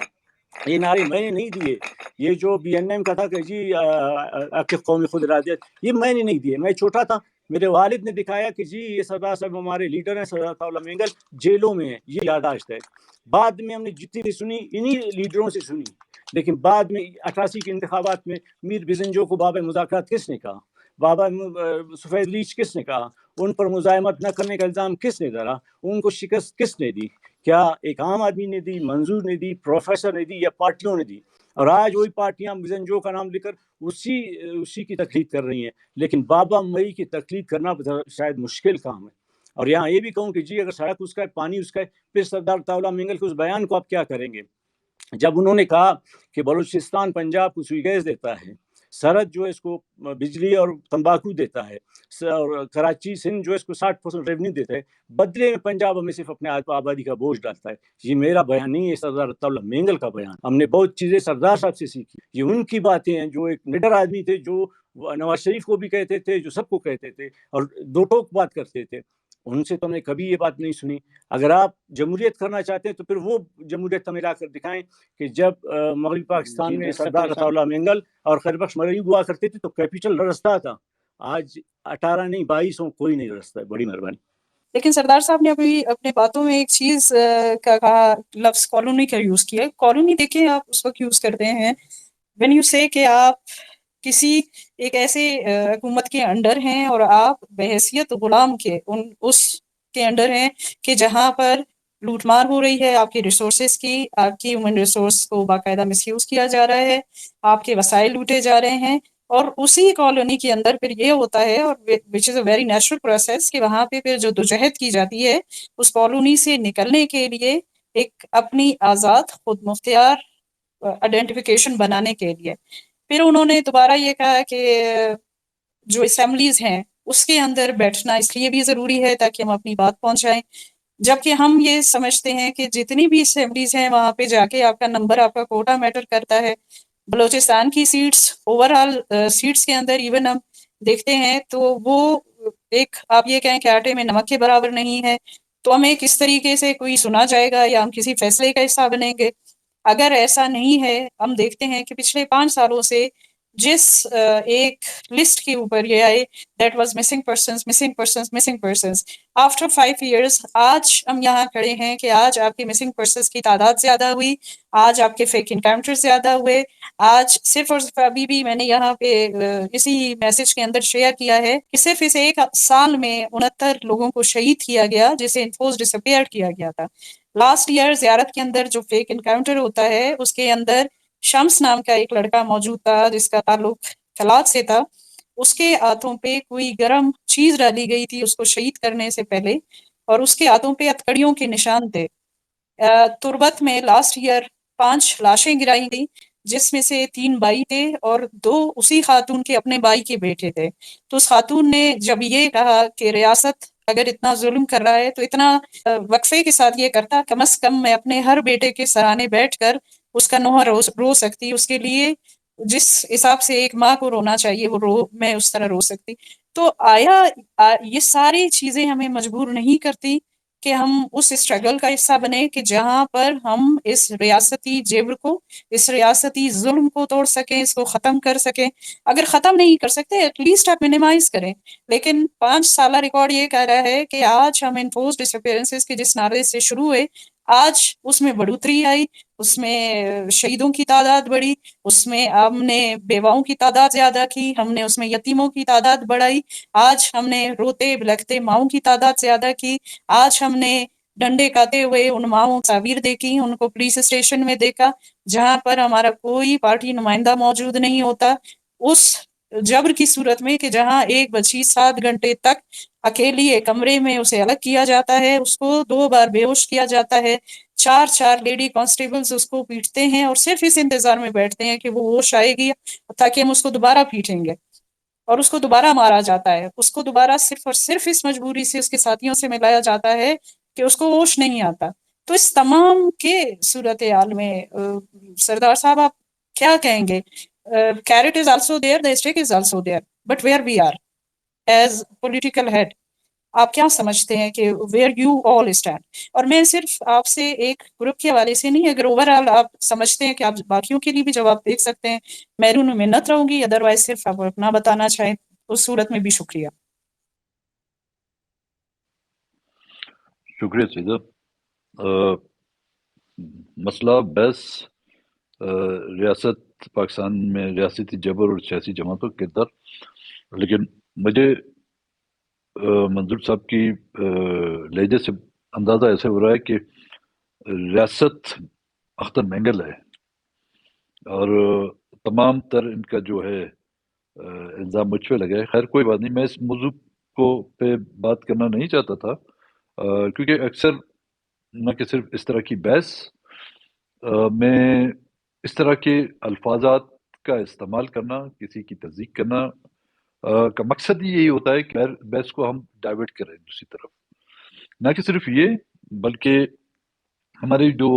S2: یہ نعرے میں نے نہیں دیے. یہ جو بی این ایم کا تھا کہ جی آپ کے قومی خود ارادیت، یہ میں نے نہیں دیے. میں چھوٹا تھا، میرے والد نے دکھایا کہ جی یہ سردار صاحب ہمارے لیڈر ہیں، سردار عطا اللہ مینگل جیلوں میں ہیں، یہ یادداشت ہے. بعد میں ہم نے جتنی بھی سنی انہی لیڈروں سے سنی، لیکن بعد میں 88 کے انتخابات میں میر بزنجو کو بابا مذاکرات کس نے کہا؟ بابا سفید لیچ کس نے کہا؟ ان پر مزاحمت نہ کرنے کا الزام کس نے ڈالا؟ ان کو شکست کس نے دی؟ کیا ایک عام آدمی نے دی، منظور نے دی، پروفیسر نے دی، یا پارٹیوں نے دی؟ اور آج وہی پارٹیاں بزنجو کا نام لے کر اسی کی تقلید کر رہی ہیں. لیکن بابا مئی کی تقلید کرنا شاید مشکل کام ہے. اور یہاں یہ بھی کہوں کہ جی اگر سڑک اس کا ہے، پانی اس کا ہے، پھر سردار عطا اللہ مینگل کے اس بیان کو آپ کیا کریں گے جب انہوں نے کہا کہ بلوچستان پنجاب کو سوئی گیس دیتا ہے، سرحد جو ہے اس کو بجلی اور تمباکو دیتا ہے، اور کراچی سندھ جو ہے اس کو 60% ریونیو دیتا ہے، بدلے میں پنجاب ہمیں صرف اپنے آبادی کا بوجھ ڈالتا ہے. یہ میرا بیان نہیں ہے، سردار عطا اللہ مینگل کا بیان. ہم نے بہت چیزیں سردار صاحب سے سیکھی، یہ ان کی باتیں ہیں، جو ایک نڈر آدمی تھے، جو نواز شریف کو بھی کہتے تھے، جو سب کو کہتے تھے، اور دو ٹوک بات کرتے تھے. ان سے تو ہم نے کبھی یہ بات نہیں سنی. اگر آپ جمہوریت کرنا چاہتے ہیں تو پھر وہ جمہوریت ہمیں لا کر دکھائیں کہ جب مغربی پاکستان میں سردار عطا اللہ مینگل اور خیر بخش مری ہوا کرتے تھے تو کیپٹل رستا تھا. آج 18 نہیں 22 کوئی نہیں رستا ہے. بڑی مہربانی.
S1: لیکن سردار صاحب نے ابھی اپنے باتوں میں ایک چیز کا کہا، لفظ کالونی کا یوز کیا ہے. کالونی دیکھیں آپ اس وقت یوز کرتے ہیں وین یو سے کہ آپ کسی ایک ایسے حکومت کے انڈر ہیں اور آپ بحیثیت غلام کے اس کے انڈر ہیں کہ جہاں پر لوٹ مار ہو رہی ہے آپ کی ریسورسز کی، آپ کی ہیومن ریسورس کو باقاعدہ مس یوز کیا جا رہا ہے، آپ کے وسائل لوٹے جا رہے ہیں، اور اسی کالونی کے اندر پھر یہ ہوتا ہے، اور وچ از اے ویری نیچرل پروسیس، کہ وہاں پہ پھر جو دوجہد کی جاتی ہے اس کالونی سے نکلنے کے لیے ایک اپنی آزاد خود مختار آئیڈینٹیفیکیشن بنانے کے لیے پھر انہوں نے دوبارہ یہ کہا کہ جو اسمبلیز ہیں اس کے اندر بیٹھنا اس لیے بھی ضروری ہے تاکہ ہم اپنی بات پہنچائیں، جبکہ ہم یہ سمجھتے ہیں کہ جتنی بھی اسمبلیز ہیں وہاں پہ جا کے آپ کا نمبر، آپ کا کوٹا میٹر کرتا ہے. بلوچستان کی سیٹس اوور آل سیٹس کے اندر ایون ہم دیکھتے ہیں تو وہ ایک آپ یہ کہیں کہ آٹے میں نمک کے برابر نہیں ہے، تو ہمیں کس طریقے سے کوئی سنا جائے گا یا ہم کسی فیصلے کا حصہ بنیں گے؟ اگر ایسا نہیں ہے، ہم دیکھتے ہیں کہ پچھلے 5 سالوں سے جس ایک لسٹ کے اوپر یہ آئے that was missing persons missing persons missing persons, after 5 years آج ہم یہاں کھڑے ہیں کہ آج آپ کی مسنگ پرسنس کی تعداد زیادہ ہوئی، آج آپ کے فیک انکاؤنٹر زیادہ ہوئے، آج صرف اور صرف ابھی بھی میں نے یہاں پہ اسی میسج کے اندر شیئر کیا ہے کہ صرف اس ایک سال میں 69 لوگوں کو شہید کیا گیا جسے انفورس ڈسپیئر کیا گیا تھا. لاسٹ ایئر زیارت کے اندر جو فیک انکاؤنٹر ہوتا ہے اس کے اندر شمس نام کا ایک لڑکا موجود تھا جس کا تعلق خلات سے تھا، اس کے ہاتھوں پہ کوئی گرم چیز ڈالی گئی تھی اس کو شہید کرنے سے پہلے، اور اس کے ہاتھوں پہ ہتکڑیوں کے نشان تھے. تربت میں لاسٹ ایئر 5 لاشیں گرائی گئی جس میں سے 3 بھائی تھے اور 2 اسی خاتون کے اپنے بھائی کے بیٹے تھے. تو اس خاتون نے جب یہ کہا کہ ریاست اگر اتنا ظلم کر رہا ہے تو اتنا وقفے کے ساتھ یہ کرتا، کم از کم میں اپنے ہر بیٹے کے سرانے بیٹھ کر اس کا نوحہ رو سکتی، اس کے لیے جس حساب سے ایک ماں کو رونا چاہیے وہ میں اس طرح رو سکتی. تو آیا یہ ساری چیزیں ہمیں مجبور نہیں کرتی کہ ہم اس اسٹرگل کا حصہ بنے کہ جہاں پر ہم اس ریاستی جبر کو، اس ریاستی ظلم کو توڑ سکیں، اس کو ختم کر سکیں؟ اگر ختم نہیں کر سکتے ایٹ لیسٹ آپ منیمائز کریں. لیکن 5 سالہ ریکارڈ یہ کہہ رہا ہے کہ آج ہم انفورس ڈس اپیئرنسز کے جس نعرے سے شروع ہوئے آج اس میں بڑھوتری آئی، اس میں شہیدوں کی تعداد بڑھی، اس میں ہم نے بیواؤں کی تعداد زیادہ کی، ہم نے اس میں یتیموں کی تعداد بڑھائی، آج ہم نے روتے بلکتے ماؤں کی تعداد زیادہ کی، آج ہم نے ڈنڈے کاتے ہوئے ان ماؤں تصاویر دیکھی، ان کو پولیس اسٹیشن میں دیکھا جہاں پر ہمارا کوئی پارٹی نمائندہ موجود نہیں ہوتا، اس جبر کی صورت میں کہ جہاں ایک بچی 7 گھنٹے تک اکیلی ایک کمرے میں اسے الگ کیا جاتا ہے، اس کو 2 بار بے ہوش کیا جاتا ہے، 4 لیڈی کانسٹیبلز اس کو پیٹتے ہیں اور صرف اس انتظار میں بیٹھتے ہیں کہ وہ ہوش آئے گی تاکہ ہم اس کو دوبارہ پیٹیں گے، اور اس کو دوبارہ مارا جاتا ہے، اس کو دوبارہ صرف اور صرف اس مجبوری سے اس کے ساتھیوں سے ملایا جاتا ہے کہ اس کو ہوش نہیں آتا. تو اس تمام کے صورتحال میں سردار صاحب آپ کیا کہیں گے؟ carrot is also there, the stick is also there, but where we are as political head، آپ کیا سمجھتے ہیں کہ where you all stand؟ اور میں صرف آپ سے ایک گروپ کے حوالے سے نہیں، اگر اوور آل آپ سمجھتے ہیں کہ آپ باقیوں کے لیے بھی جواب دیکھ سکتے ہیں، محرون منت رہوں گی، ادروائز صرف آپ اپنا بتانا چاہیں اس صورت میں بھی شکریہ.
S3: شکریہ سیدھا. مسئلہ بحث ریاست پاکستان میں ریاستی جبر اور سیاسی جماعتوں کے کردار، لیکن مجھے منظور صاحب کی لہجے سے اندازہ ایسے ہو رہا ہے کہ ریاست اختر مینگل ہے اور تمام تر ان کا جو ہے الزام مجھ پہ لگا ہے. خیر کوئی بات نہیں، میں اس موضوع کو پہ بات کرنا نہیں چاہتا تھا کیونکہ اکثر نہ کہ صرف اس طرح کی بحث میں اس طرح کے الفاظات کا استعمال کرنا، کسی کی تصدیق کرنا کا مقصد ہی یہی ہوتا ہے کہ بحث کو ہم ڈائیورٹ کریں دوسری طرف. نہ کہ صرف یہ بلکہ ہماری جو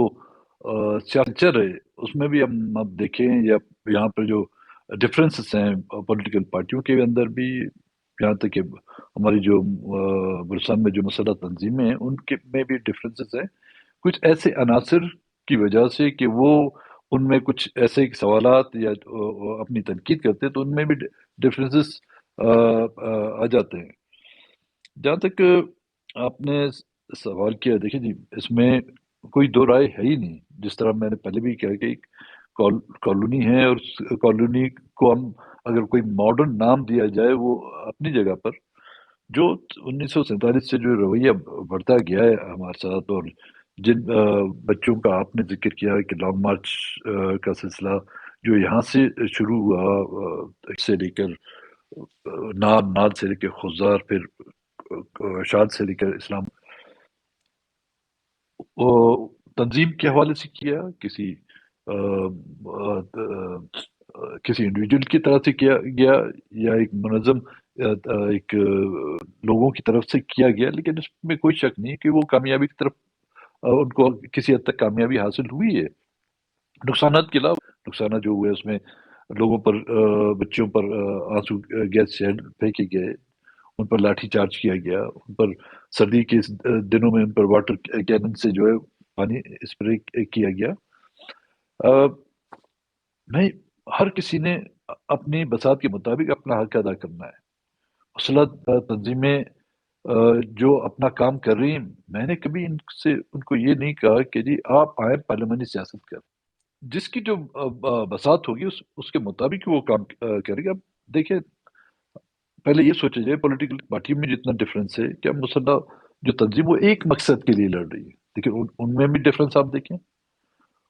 S3: سیاچر ہے اس میں بھی ہم اب دیکھیں یا یہاں پر جو ڈفرینسز ہیں پولیٹیکل پارٹیوں کے اندر بھی، یہاں تک کہ ہماری جو بلوچستان میں جو مسلح تنظیمیں ہیں ان کے میں بھی ڈفرینسز ہیں کچھ ایسے عناصر کی وجہ سے کہ وہ ان میں کچھ ایسے سوالات یا اپنی تنقید کرتے ہیں تو ان میں بھی ڈفرینسز آ جاتے ہیں. جہاں تک آپ نے سوال کیا، دیکھیں جی اس میں کوئی دو رائے ہے ہی نہیں. جس طرح میں نے پہلے بھی کہا کہ ایک کالونی ہے، اور اس کالونی کو ہم اگر کوئی ماڈرن نام دیا جائے وہ اپنی جگہ پر، جو 1947 سے جو رویہ بڑھتا گیا ہے ہمارے ساتھ، اور جن بچوں کا آپ نے ذکر کیا کہ لانگ مارچ کا سلسلہ جو یہاں سے شروع ہوا، سے لے کر ناد سے لے کے خزار، پھر شاد سے لے کر اسلام، وہ تنظیم کے حوالے سے کیا، کسی انڈیویجول کی طرف سے کیا گیا، یا ایک منظم ایک لوگوں کی طرف سے کیا گیا، لیکن اس میں کوئی شک نہیں کہ وہ کامیابی کی طرف ان کو کسی حد تک کامیابی حاصل ہوئی ہے. نقصانات کے علاوہ نقصانات جو ہوئے اس میں لوگوں پر، بچوں پر آنسو گیس پھینکے گئے، ان پر لاٹھی چارج کیا گیا، ان پر سردی کے دنوں میں ان پر واٹر کینن سے جو ہے پانی اسپرے کیا گیا. نہیں، ہر کسی نے اپنی بساط کے مطابق اپنا حق ادا کرنا ہے. مسلح تنظیمیں جو اپنا کام کر رہی ہیں، میں نے کبھی ان کو یہ نہیں کہا کہ جی آپ آئیں پارلیمانی سیاست کر. جس کی جو بساط ہوگی اس کے مطابق وہ کام کرے گا. اب دیکھیں، پہلے یہ سوچا جائے پولیٹیکل پارٹی میں جتنا ڈفرینس ہے، کیا مسلح جو تنظیم وہ ایک مقصد کے لیے لڑ رہی ہے. دیکھیں ان میں بھی ڈفرینس آپ دیکھیں،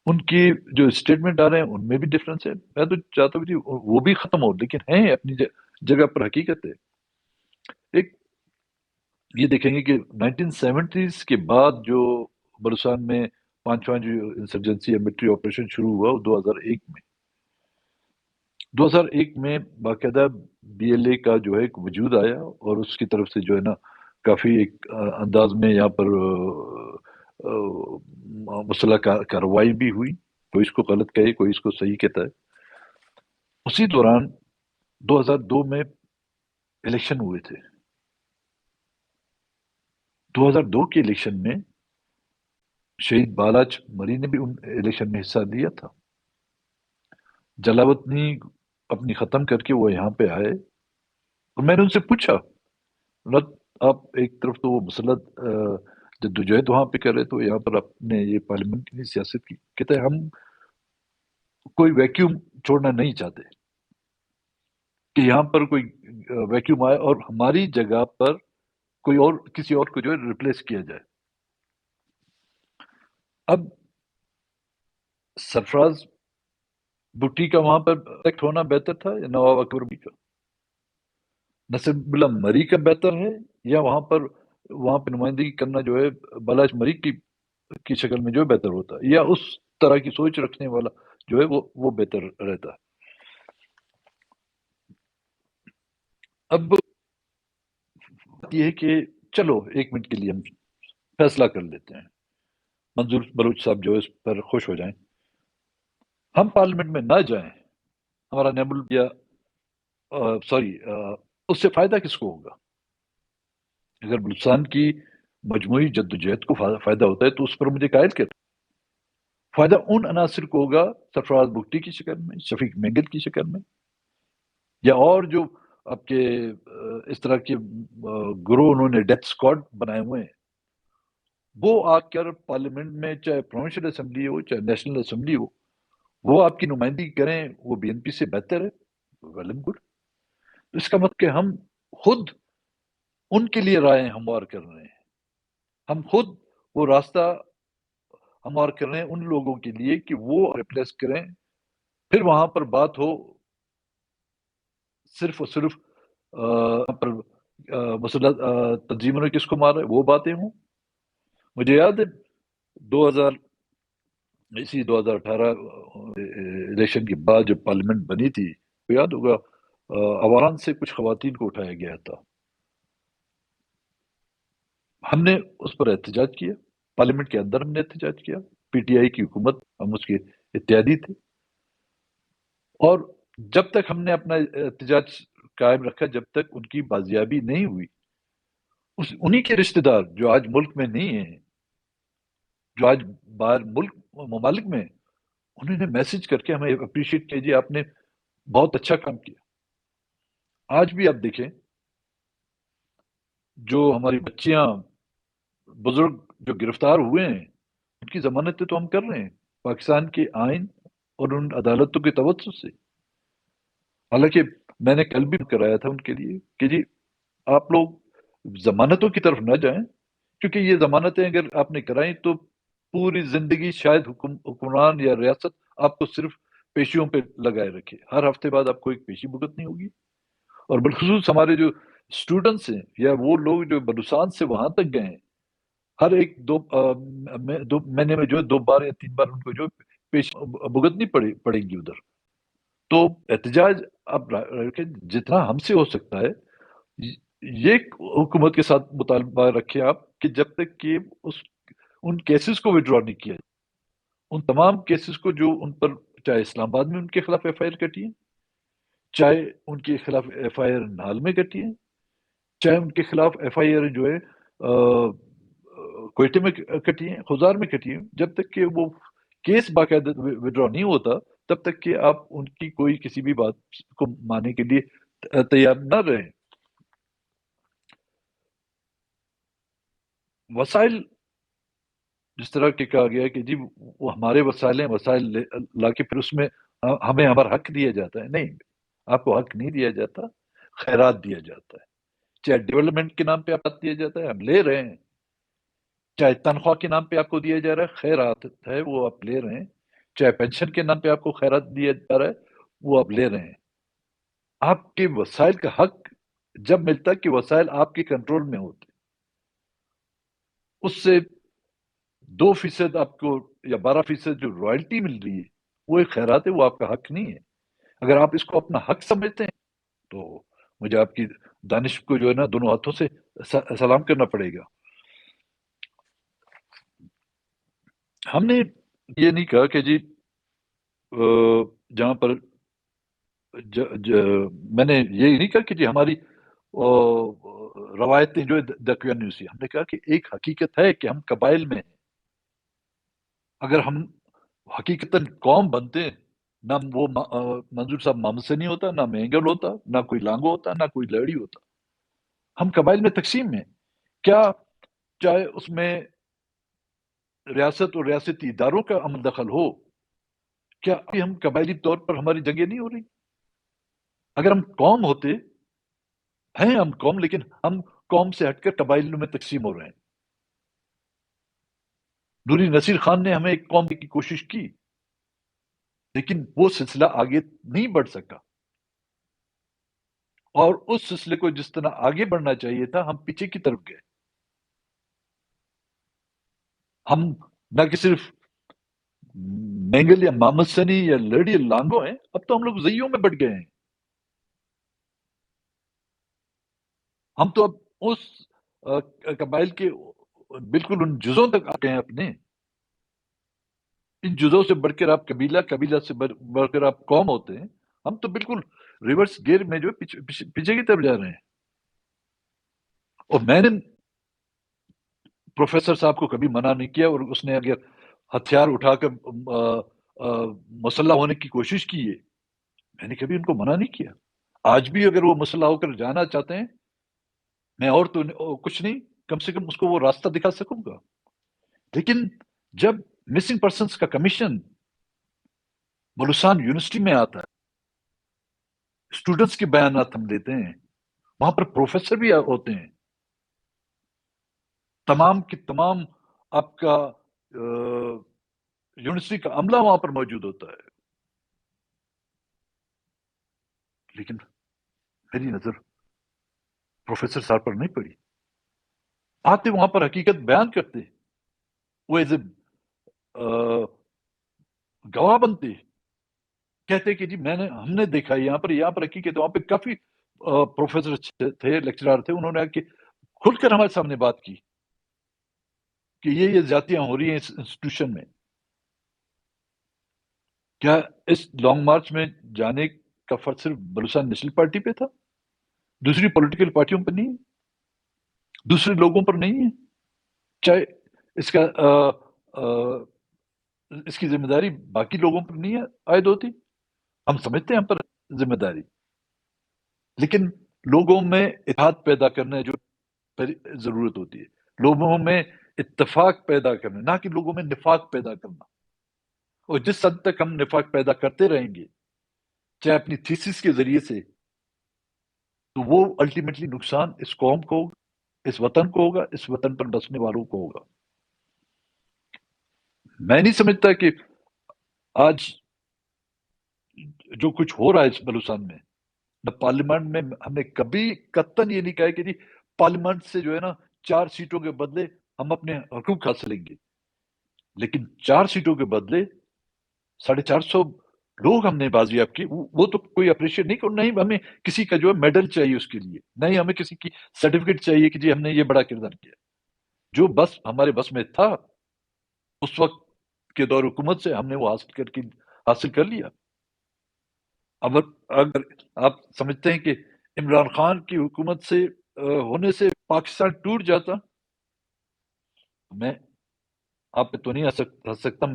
S3: ان کی جو اسٹیٹمنٹ آ رہے ہیں ان میں بھی ڈفرینس ہے. میں تو چاہتا ہوں کہ وہ بھی ختم ہو، لیکن ہیں اپنی جگہ پر حقیقت ہے. ایک یہ دیکھیں گے کہ 1970s کے بعد جو بلوچستان میں پانچواں جو انسرجنسی یا ملٹری آپریشن شروع ہوا وہ 2001 میں باقاعدہ بی ایل اے کا جو ہے ایک وجود آیا، اور اس کی طرف سے جو ہے نا کافی ایک انداز میں یہاں پر مسلح کارروائی بھی ہوئی. کوئی اس کو غلط کہے، کوئی اس کو صحیح کہتا ہے. اسی دوران 2002 میں الیکشن ہوئے تھے. 2002 کے الیکشن میں شہید بالاج مری نے بھی ان الیکشن میں حصہ لیا تھا. جلاوطنی اپنی ختم کر کے وہ یہاں پہ آئے، اور میں نے ان سے پوچھا، آپ ایک طرف تو وہ مسلط جدوجہد وہاں پہ کر رہے تو یہاں پر آپ نے یہ پارلیمنٹ کی سیاست کی. کہتے ہیں ہم کوئی ویکیوم چھوڑنا نہیں چاہتے کہ یہاں پر کوئی ویکیوم آئے اور ہماری جگہ پر کوئی اور کسی اور کو جو ہے ریپلیس کیا جائے. اب سرفراز بھٹی کا وہاں پر الیکٹ ہونا بہتر تھا یا نواب اکبر بھی کا؟ نصیب اللہ مری کا بہتر ہے، یا وہاں پہ نمائندگی کرنا جو ہے بالاج مری کی شکل میں جو ہے بہتر ہوتا ہے، یا اس طرح کی سوچ رکھنے والا جو ہے وہ بہتر رہتا ہے؟ اب بات یہ ہے کہ چلو ایک منٹ کے لیے ہم فیصلہ کر لیتے ہیں، منظور بلوچ صاحب جو اس پر خوش ہو جائیں، ہم پارلیمنٹ میں نہ جائیں، ہمارا نیبل یا سوری اس سے فائدہ کس کو ہوگا؟ اگر بلوچستان کی مجموعی جدوجہد کو فائدہ ہوتا ہے تو اس پر مجھے قائل کر. فائدہ ان عناصر کو ہوگا سرفراز بھٹی کی شکل میں، شفیق مینگل کی شکل میں، یا اور جو آپ کے اس طرح کے گروہ انہوں نے ڈیتھ اسکواڈ بنائے ہوئے ہیں، وہ آ کر پارلیمنٹ میں چاہے پروونشل اسمبلی ہو چاہے نیشنل اسمبلی ہو، وہ آپ کی نمائندگی کریں، وہ بی این پی سے بہتر ہے. Well and good. اس کا مطلب کہ ہم خود ان کے لیے رائے ہموار کر رہے ہیں، ہم خود وہ راستہ ہموار کر رہے ہیں ان لوگوں کے لیے کہ وہ ریپلیس کریں. پھر وہاں پر بات ہو صرف اور صرف پر مسلح تنظیموں نے کس کو مارا ہے وہ باتیں ہوں. مجھے یاد ہے 2018 الیکشن کے بعد جب پارلیمنٹ بنی تھی، یاد ہوگا اواران سے کچھ خواتین کو اٹھایا گیا تھا. ہم نے اس پر احتجاج کیا، پارلیمنٹ کے اندر ہم نے احتجاج کیا، پی ٹی آئی کی حکومت، ہم اس کے اتحادی تھے، اور جب تک ہم نے اپنا احتجاج قائم رکھا، جب تک ان کی بازیابی نہیں ہوئی، انہی کے رشتہ دار جو آج ملک میں نہیں ہیں، جو آج باہر ملک ممالک میں، انہوں نے میسج کر کے ہمیں اپریشیٹ کیا، جی آپ نے بہت اچھا کام کیا. آج بھی آپ دیکھیں جو ہماری بچیاں بزرگ جو گرفتار ہوئے ہیں ان کی ضمانتیں تو ہم کر رہے ہیں پاکستان کے آئین اور ان عدالتوں کے توسط سے. حالانکہ میں نے کل بھی کرایا تھا ان کے لیے کہ جی آپ لوگ ضمانتوں کی طرف نہ جائیں، کیونکہ یہ ضمانتیں اگر آپ نے کرائیں تو پوری زندگی شاید حکمران یا ریاست آپ کو صرف پیشیوں پہ لگائے رکھے. ہر ہفتے بعد آپ کو ایک پیشی بھگتنی ہوگی. اور بالخصوص ہمارے جو اسٹوڈنٹس ہیں یا وہ لوگ جو بلوچستان سے وہاں تک گئے ہیں، ہر ایک دو مہینے میں جو ہے 2 بار یا 3 بار ان کو جو پیش بھگتنی پڑے گی ادھر. تو احتجاج اب جتنا ہم سے ہو سکتا ہے یہ حکومت کے ساتھ مطالبہ رکھیں آپ کہ جب تک کہ ان کیسز کو وڈرا نہیں کیا، ان تمام کیسز کو جو ان پر چاہے اسلام آباد میں ان کے خلاف ایف آئی آر کٹی ہے، چاہے ان کے خلاف ایف آئی آر نال میں کٹی ہے، چاہے ان کے خلاف ایف آئی آر جو ہے کوئٹے میں کٹی ہیں، خزار میں کٹی ہیں، جب تک کہ وہ کیس باقاعدہ وڈرا نہیں ہوتا تب تک کہ آپ ان کی کوئی کسی بھی بات کو ماننے کے لیے تیار نہ رہیں. وسائل جس طرح کہ کہا گیا ہے کہ جی وہ ہمارے وسائل ہیں، وسائل لا کے پھر اس میں ہمیں ہمارا حق دیا جاتا ہے. نہیں، آپ کو حق نہیں دیا جاتا، خیرات دیا جاتا ہے. چاہے ڈیولپمنٹ کے نام پہ آپ دیا جاتا ہے، ہم لے رہے ہیں. چاہے تنخواہ کے نام پہ آپ کو دیا جا رہا ہے، خیرات ہے وہ آپ لے رہے ہیں. چاہے پینشن کے نام پہ آپ کو خیرات دیا جا رہا ہے وہ آپ لے رہے ہیں. آپ کے وسائل کا حق جب ملتا ہے کہ وسائل آپ کے کنٹرول میں ہوتے، اس سے 2% آپ کو یا 12% جو رائلٹی مل رہی ہے وہ ایک خیرات ہے، وہ آپ کا حق نہیں ہے. اگر آپ اس کو اپنا حق سمجھتے ہیں تو مجھے آپ کی دانش کو جو ہے نا دونوں ہاتھوں سے سلام کرنا پڑے گا. ہم نے یہ نہیں کہا کہ جی جہاں پر میں نے یہ نہیں کہا کہ جی ہماری روایتیں جو دقیانوسی، ہم نے کہا کہ ایک حقیقت ہے کہ ہم قبائل میں ہیں. اگر ہم حقیقتاً قوم بنتے نہ وہ منظور صاحب محمد سنی ہوتا، نہ مینگل ہوتا، نہ کوئی لانگو ہوتا، نہ کوئی لڑی ہوتا. ہم قبائل میں تقسیم میں کیا، چاہے اس میں ریاست اور ریاستی اداروں کا عمل دخل ہو، کیا ابھی ہم قبائلی طور پر ہماری جنگیں نہیں ہو رہی؟ اگر ہم قوم ہوتے ہیں، ہم قوم، لیکن ہم قوم سے ہٹ کر قبائلوں میں تقسیم ہو رہے ہیں. نوری نصیر خان نے ہمیں ایک قوم کی کوشش کی لیکن وہ سلسلہ آگے نہیں بڑھ سکا، اور اس سلسلے کو جس طرح آگے بڑھنا چاہیے تھا ہم پیچھے کی طرف گئے. ہم نہ کہ صرف مینگل یا محمد سنی یا لڑی لانگو ہیں، اب تو ہم لوگ زئیوں میں بڑھ گئے ہیں. ہم تو اب اس قبائل کے بالکل ان جزوں تک آ گئے ہیں اپنے. ان جزوں سے بڑھ کر آپ قبیلہ، قبیلہ سے بڑھ کر آپ قوم ہوتے ہیں. ہم تو بالکل ریورس گیئر میں جو پیچھے کی طرف جا رہے ہیں. اور میں نے پروفیسر صاحب کو کبھی منع نہیں کیا، اور اس نے اگر ہتھیار اٹھا کر مسلح ہونے کی کوشش کی ہے، میں نے کبھی ان کو منع نہیں کیا. آج بھی اگر وہ مسلح ہو کر جانا چاہتے ہیں، میں اور تو کچھ نہیں، کم سے کم اس کو وہ راستہ دکھا سکوں گا. لیکن جب مسنگ پرسنس کا کمیشن بلوچستان یونیورسٹی میں آتا ہے، اسٹوڈنٹس کے بیانات ہم لیتے ہیں، وہاں پر پروفیسر بھی ہوتے ہیں، تمام کی تمام آپ کا یونیورسٹی کا عملہ وہاں پر موجود ہوتا ہے. لیکن میری نظر پروفیسر صاحب پر نہیں پڑی. آتے وہاں پر حقیقت بیان کرتے، وہ ایز اے گواہ بنتے، کہتے کہ جی ہم نے دیکھا یہاں پر حقیقت. وہاں پہ کافی پروفیسر تھے، لیکچرار تھے، انہوں نے کھل کر ہمارے سامنے بات کی کہ یہ زیادتیاں ہو رہی ہیں اس انسٹیٹیوشن میں. کیا اس لانگ مارچ میں جانے کا فرض صرف بلوچستان نیشنل پارٹی پہ تھا؟ دوسری پولیٹیکل پارٹیوں پر نہیں ہے؟ دوسرے لوگوں پر نہیں ہے؟ چاہے اس کی ذمہ داری باقی لوگوں پر نہیں عائد ہوتی؟ ہم سمجھتے ہیں ہم پر ذمہ داری، لیکن لوگوں میں اتحاد پیدا کرنے جو ضرورت ہوتی ہے، لوگوں میں اتفاق پیدا کرنا، نہ کہ لوگوں میں نفاق پیدا کرنا. اور جس حد تک ہم نفاق پیدا کرتے رہیں گے چاہے اپنی تھیسس کے ذریعے سے، تو وہ الٹیمیٹلی نقصان اس قوم کو ہوگا، اس وطن کو ہوگا، اس وطن پر بسنے والوں کو ہوگا. میں نہیں سمجھتا کہ آج جو کچھ ہو رہا ہے اس بلوچستان میں، نہ پارلیمنٹ میں ہم نے کبھی قطعاً یہ نہیں کہا کہ جی پارلیمنٹ سے جو ہے نا 4 سیٹوں کے بدلے ہم اپنے حقوق حاصل لیں گے، لیکن 4 سیٹوں کے بدلے 450 لوگ ہم نے بازیاب کی. وہ تو کوئی اپریشیٹ نہیں کرنا، نہیں ہمیں کسی کا جو ہے میڈل چاہیے اس کے لیے، نہیں ہمیں کسی کی سرٹیفکیٹ چاہیے کہ جی ہم نے یہ بڑا کردار کیا. جو بس ہمارے بس میں تھا اس وقت کے دور حکومت سے ہم نے وہ حاصل کر لیا. اگر آپ سمجھتے ہیں کہ عمران خان کی حکومت سے ہونے سے پاکستان ٹوٹ جاتا، میں آپ پہ تو نہیں ہنس سکتا،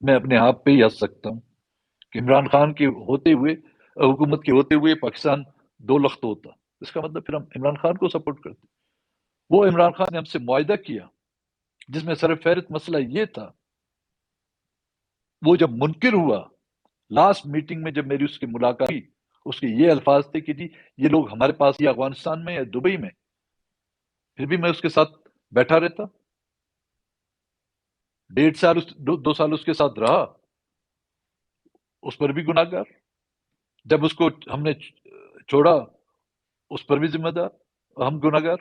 S3: میں اپنے آپ پہ ہی ہنس سکتا ہوں کہ عمران خان کے ہوتے ہوئے، حکومت کے ہوتے ہوئے پاکستان 2 لخت ہوتا. اس کا مطلب پھر ہم عمران خان کو سپورٹ کرتے. وہ عمران خان نے ہم سے معاہدہ کیا جس میں سر فہرست مسئلہ یہ تھا، وہ جب منکر ہوا لاسٹ میٹنگ میں، جب میری اس کی ملاقات ہوئی، اس کے یہ الفاظ تھے کہ جی یہ لوگ ہمارے پاس یا افغانستان میں یا دبئی میں. پھر بھی میں اس کے ساتھ بیٹھا رہتا، 2 سال اس کے ساتھ رہا. اس پر بھی گناہ گار، جب اس کو ہم نے چھوڑا اس پر بھی ذمہ دار، ہم گناہ گار.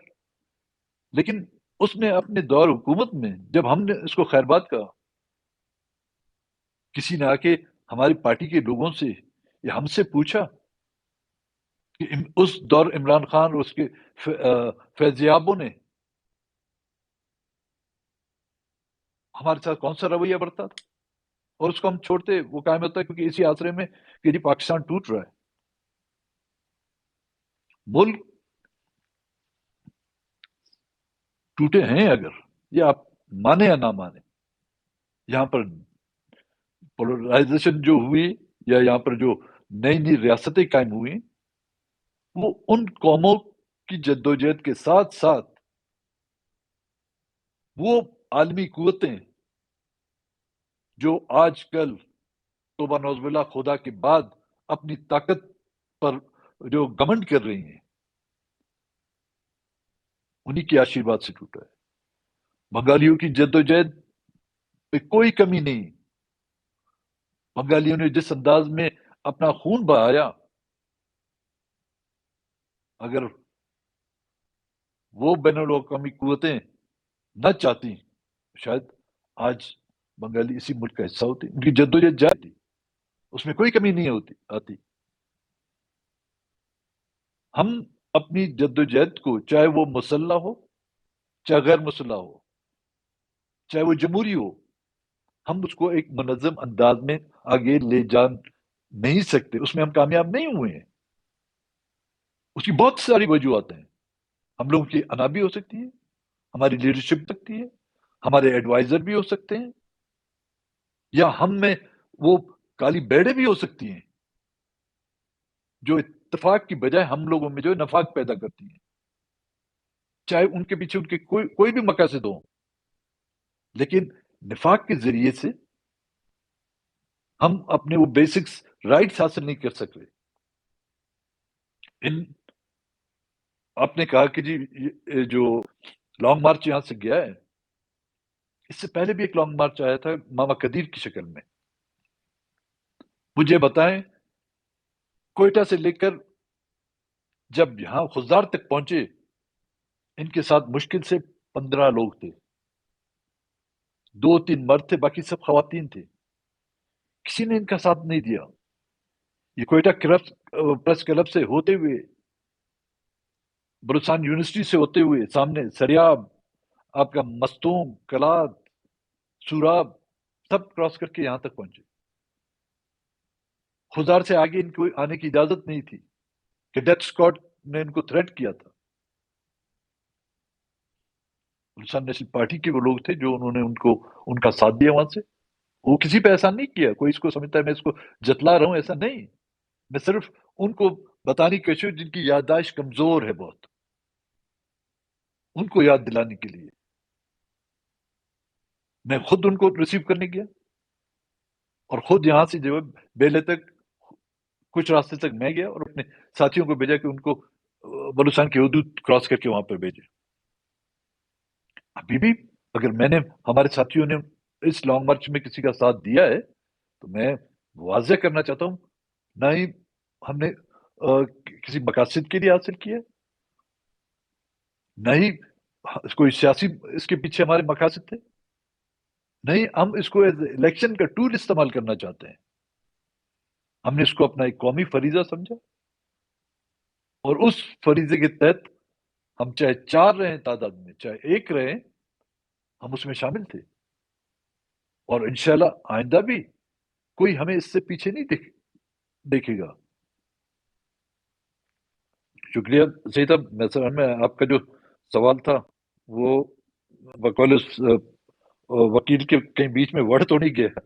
S3: لیکن اس نے اپنے دور حکومت میں جب ہم نے اس کو خیر بات کہا، کسی نے آ کے ہماری پارٹی کے لوگوں سے یا ہم سے پوچھا کہ اس دور عمران خان اور اس کے فیضیابوں نے ہمارے ساتھ کون سا رویہ برتا تھا، اور اس کو ہم چھوڑتے، وہ قائم ہوتا ہے کیونکہ اسی آسرے میں کہ جی پاکستان ٹوٹ رہا ہے. ملک ٹوٹے ہیں، اگر یہ آپ مانے یا نہ مانے، یہاں پر پولرائزیشن جو ہوئی یا یہاں پر جو نئی نئی ریاستیں قائم ہوئی، وہ ان قوموں کی جدوجہد کے ساتھ ساتھ وہ عالمی قوتیں جو آج کل توبہ نعوذ باللہ خدا کے بعد اپنی طاقت پر جو گمنڈ کر رہی ہیں، انہی کے آشیرواد سے ٹوٹا ہے. بنگالیوں کی جدوجہد پہ کوئی کمی نہیں. بنگالیوں نے جس انداز میں اپنا خون بہایا، اگر وہ بین الاقوامی قوتیں نہ چاہتی شاید آج بنگالی اسی ملک کا حصہ ہوتی. ان کی جدوجہد جاری تھی، اس میں کوئی کمی نہیں آتی. ہم اپنی جدوجہد کو، چاہے وہ مسلح ہو چاہے غیر مسلح ہو، چاہے وہ جمہوری ہو، ہم اس کو ایک منظم انداز میں آگے لے جا نہیں سکتے. اس میں ہم کامیاب نہیں ہوئے ہیں. اس کی بہت ساری وجوہات ہیں. ہم لوگوں کی انا بھی ہو سکتی ہے، ہماری لیڈرشپ سکتی ہے، ہمارے ایڈوائزر بھی ہو سکتے ہیں، یا ہم میں وہ کالی بیڑے بھی ہو سکتی ہیں جو اتفاق کی بجائے ہم لوگوں میں جو نفاق پیدا کرتی ہیں، چاہے ان کے پیچھے ان کے کوئی بھی مقاصد ہوں. لیکن نفاق کے ذریعے سے ہم اپنے وہ بیسکس رائٹس حاصل نہیں کر سکتے. آپ نے کہا کہ جی یہ جو لانگ مارچ یہاں سے گیا ہے، اس سے پہلے بھی ایک لانگ مارچ آیا تھا ماما قدیر کی شکل میں. مجھے بتائیں، کوئٹہ سے لے کر جب یہاں خضدار تک پہنچے، ان کے ساتھ مشکل سے 15 لوگ تھے، 2-3 مرد تھے، باقی سب خواتین تھے. کسی نے ان کا ساتھ نہیں دیا. یہ کوئٹہ پریس کلب سے ہوتے ہوئے، بلوچستان یونیورسٹی سے ہوتے ہوئے، سامنے سریاب، آپ کا مستونگ، کلات، سوراب، سب کراس کر کے یہاں تک پہنچے. خضدار سے آگے ان کو آنے کی اجازت نہیں تھی کہ ڈیتھ اسکواڈ نے ان کو تھریٹ کیا تھا. بلوچستان نیشنل پارٹی کے وہ لوگ تھے جو انہوں نے ان کا ساتھ دیا وہاں سے. وہ کسی پہ احسان نہیں کیا. کوئی اس کو سمجھتا ہے میں اس کو جتلا رہا ہوں، ایسا نہیں. میں صرف ان کو بتانے کی کوشش، جن کی یادداشت کمزور ہے بہت، ان کو یاد دلانے کے لیے میں خود ان کو ریسیو کرنے گیا اور خود یہاں سے جو ہے بیلے تک کچھ راستے تک میں گیا اور اپنے ساتھیوں کو بھیجا کہ ان کو بلوچستان کی حدود کراس کر کے وہاں پر بھیجے. ابھی بھی اگر میں نے ہمارے ساتھیوں نے اس لانگ مارچ میں کسی کا ساتھ دیا ہے تو میں واضح کرنا چاہتا ہوں نہ ہی ہم نے کسی مقاصد کے لیے حاصل کیا، نہ ہی کوئی سیاسی اس کے پیچھے ہمارے مقاصد تھے، نہیں ہم اس کو الیکشن کا ٹول استعمال کرنا چاہتے ہیں. ہم نے اس کو اپنا ایک قومی فریضہ سمجھا اور اس فریضے کے تحت ہم چاہے 4 رہیں تعداد میں، چاہے 1 رہیں، ہم اس میں شامل تھے. اور انشاءاللہ آئندہ بھی کوئی ہمیں اس سے پیچھے نہیں دیکھے گا. شکریہ سید صاحب. میں آپ کا جو سوال تھا وہ بقول وکیل کے کہیں بیچ میں ورڈ تو نہیں گیا.